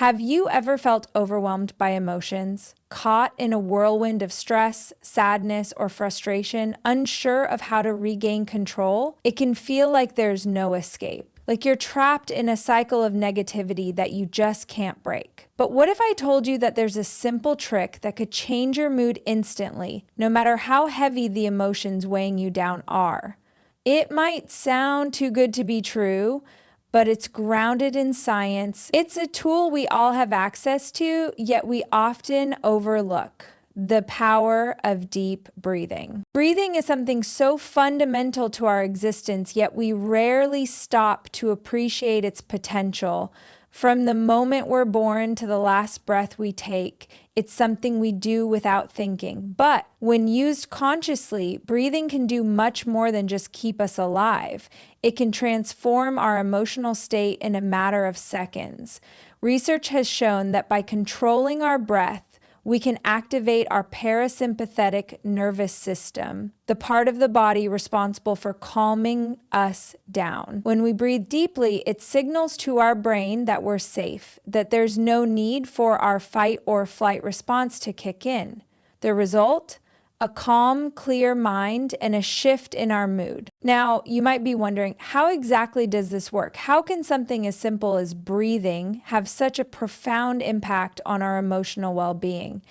Have you ever felt overwhelmed by emotions, caught in a whirlwind of stress, sadness, or frustration, unsure of how to regain control? It can feel like there's no escape, like you're trapped in a cycle of negativity that you just can't break. But what if I told you that there's a simple trick that could change your mood instantly, no matter how heavy the emotions weighing you down are? It might sound too good to be true, but it's grounded in science. It's a tool we all have access to, yet we often overlook: the power of deep breathing. Breathing is something so fundamental to our existence, yet we rarely stop to appreciate its potential. From the moment we're born to the last breath we take, it's something we do without thinking. But when used consciously, breathing can do much more than just keep us alive. It can transform our emotional state in a matter of seconds. Research has shown that by controlling our breath, we can activate our parasympathetic nervous system, the part of the body responsible for calming us down. When we breathe deeply, it signals to our brain that we're safe, that there's no need for our fight or flight response to kick in. The result? A calm, clear mind and a shift in our mood. Now, you might be wondering, how exactly does this work? How can something as simple as breathing have such a profound impact on our emotional well-being?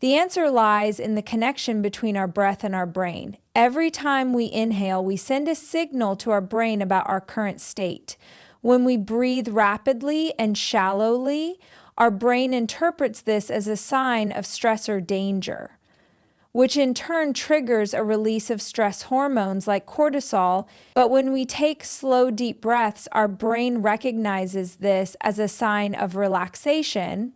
The answer lies in the connection between our breath and our brain. Every time we inhale, we send a signal to our brain about our current state. When we breathe rapidly and shallowly, our brain interprets this as a sign of stress or danger, which in turn triggers a release of stress hormones like cortisol. But when we take slow, deep breaths, our brain recognizes this as a sign of relaxation,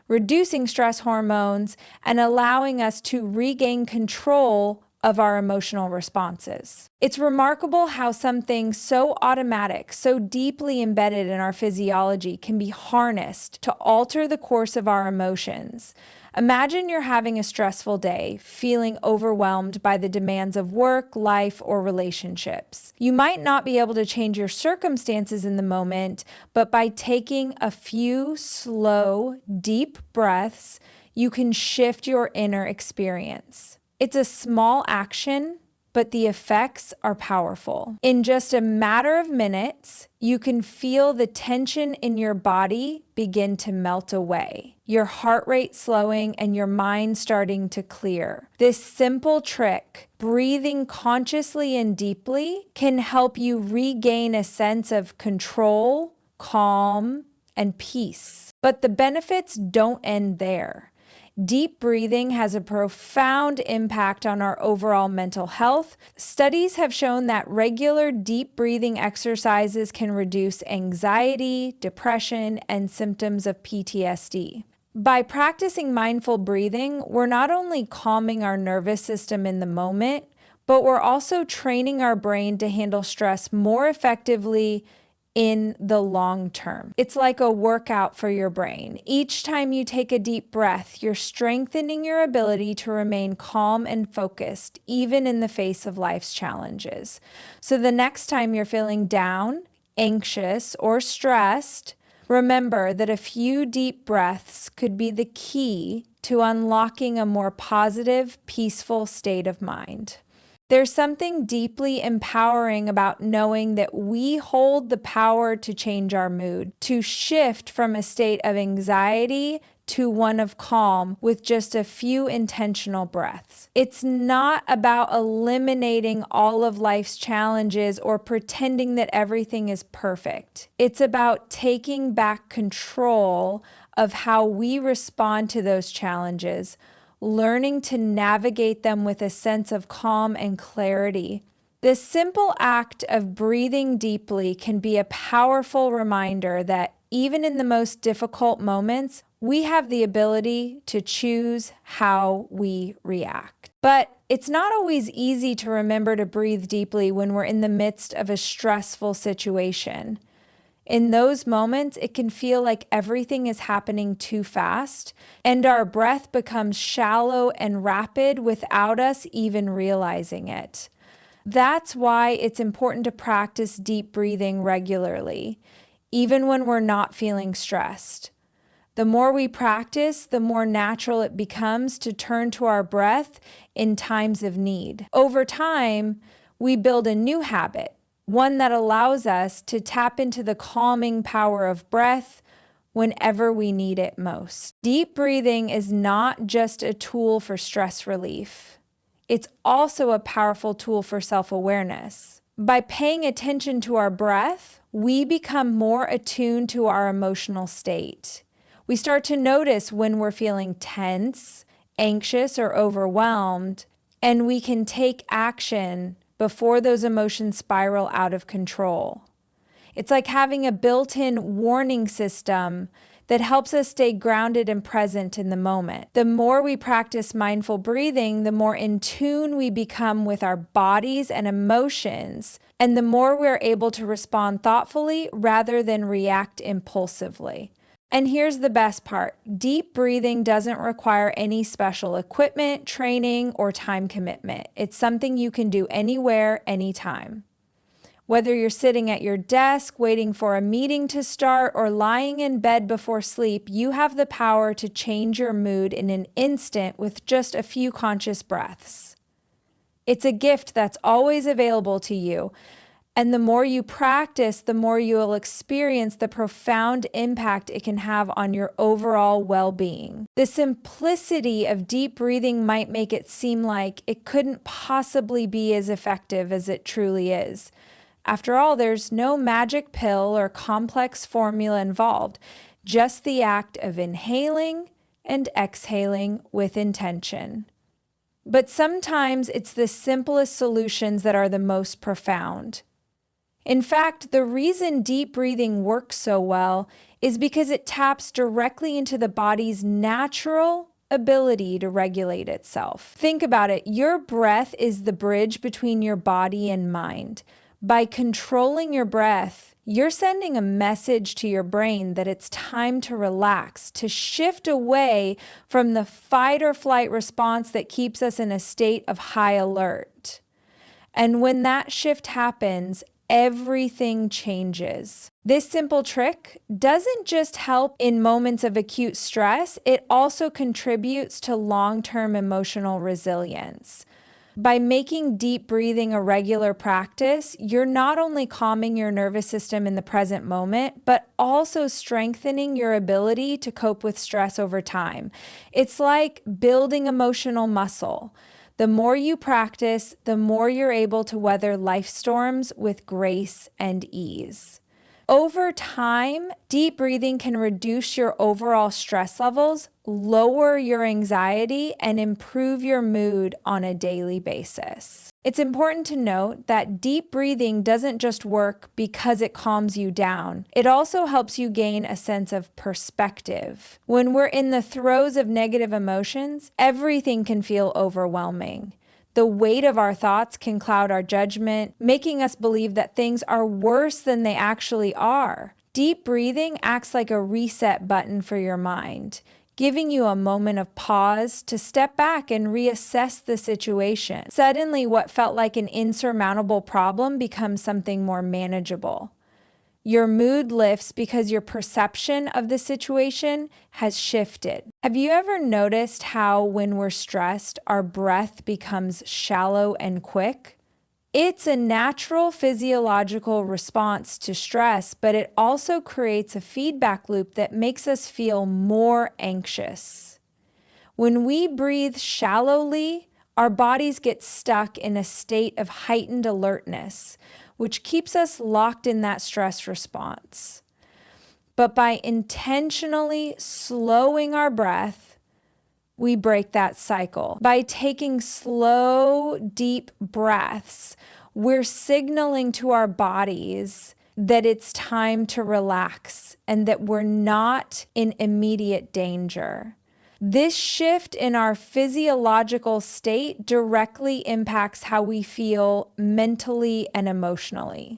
reducing stress hormones and allowing us to regain control of our emotional responses. It's remarkable how something so automatic, so deeply embedded in our physiology can be harnessed to alter the course of our emotions. Imagine you're having a stressful day, feeling overwhelmed by the demands of work, life, or relationships. You might not be able to change your circumstances in the moment, but by taking a few slow, deep breaths, you can shift your inner experience. It's a small action, but the effects are powerful. In just a matter of minutes, you can feel the tension in your body begin to melt away, your heart rate slowing and your mind starting to clear. This simple trick, breathing consciously and deeply, can help you regain a sense of control, calm, and peace. But the benefits don't end there. Deep breathing has a profound impact on our overall mental health. Studies have shown that regular deep breathing exercises can reduce anxiety, depression, and symptoms of PTSD. By practicing mindful breathing, we're not only calming our nervous system in the moment, but we're also training our brain to handle stress more effectively in the long term. It's like a workout for your brain. Each time you take a deep breath, you're strengthening your ability to remain calm and focused, even in the face of life's challenges. So the next time you're feeling down, anxious, or stressed, remember that a few deep breaths could be the key to unlocking a more positive, peaceful state of mind. There's something deeply empowering about knowing that we hold the power to change our mood, to shift from a state of anxiety to one of calm with just a few intentional breaths. It's not about eliminating all of life's challenges or pretending that everything is perfect. It's about taking back control of how we respond to those challenges, learning to navigate them with a sense of calm and clarity. This simple act of breathing deeply can be a powerful reminder that even in the most difficult moments, we have the ability to choose how we react. But it's not always easy to remember to breathe deeply when we're in the midst of a stressful situation. In those moments, it can feel like everything is happening too fast, and our breath becomes shallow and rapid without us even realizing it. That's why it's important to practice deep breathing regularly, even when we're not feeling stressed. The more we practice, the more natural it becomes to turn to our breath in times of need. Over time, we build a new habit, one that allows us to tap into the calming power of breath whenever we need it most. Deep breathing is not just a tool for stress relief. It's also a powerful tool for self-awareness. By paying attention to our breath, we become more attuned to our emotional state. We start to notice when we're feeling tense, anxious, or overwhelmed, and we can take action before those emotions spiral out of control. It's like having a built-in warning system that helps us stay grounded and present in the moment. The more we practice mindful breathing, the more in tune we become with our bodies and emotions, and the more we're able to respond thoughtfully rather than react impulsively. And here's the best part. Deep breathing doesn't require any special equipment, training, or time commitment. It's something you can do anywhere, anytime. Whether you're sitting at your desk, waiting for a meeting to start, or lying in bed before sleep, you have the power to change your mood in an instant with just a few conscious breaths. It's a gift that's always available to you. And the more you practice, the more you will experience the profound impact it can have on your overall well-being. The simplicity of deep breathing might make it seem like it couldn't possibly be as effective as it truly is. After all, there's no magic pill or complex formula involved, just the act of inhaling and exhaling with intention. But sometimes it's the simplest solutions that are the most profound. In fact, the reason deep breathing works so well is because it taps directly into the body's natural ability to regulate itself. Think about it. Your breath is the bridge between your body and mind. By controlling your breath, you're sending a message to your brain that it's time to relax, to shift away from the fight or flight response that keeps us in a state of high alert. And when that shift happens, everything changes. This simple trick doesn't just help in moments of acute stress, it also contributes to long-term emotional resilience. By making deep breathing a regular practice, you're not only calming your nervous system in the present moment, but also strengthening your ability to cope with stress over time. It's like building emotional muscle. The more you practice, the more you're able to weather life storms with grace and ease. Over time, deep breathing can reduce your overall stress levels, lower your anxiety, and improve your mood on a daily basis. It's important to note that deep breathing doesn't just work because it calms you down. It also helps you gain a sense of perspective. When we're in the throes of negative emotions, everything can feel overwhelming. The weight of our thoughts can cloud our judgment, making us believe that things are worse than they actually are. Deep breathing acts like a reset button for your mind, giving you a moment of pause to step back and reassess the situation. Suddenly, what felt like an insurmountable problem becomes something more manageable. Your mood lifts because your perception of the situation has shifted. Have you ever noticed how when we're stressed, our breath becomes shallow and quick? It's a natural physiological response to stress, but it also creates a feedback loop that makes us feel more anxious. When we breathe shallowly, our bodies get stuck in a state of heightened alertness, which keeps us locked in that stress response. But by intentionally slowing our breath, we break that cycle. By taking slow, deep breaths, we're signaling to our bodies that it's time to relax and that we're not in immediate danger. This shift in our physiological state directly impacts how we feel mentally and emotionally.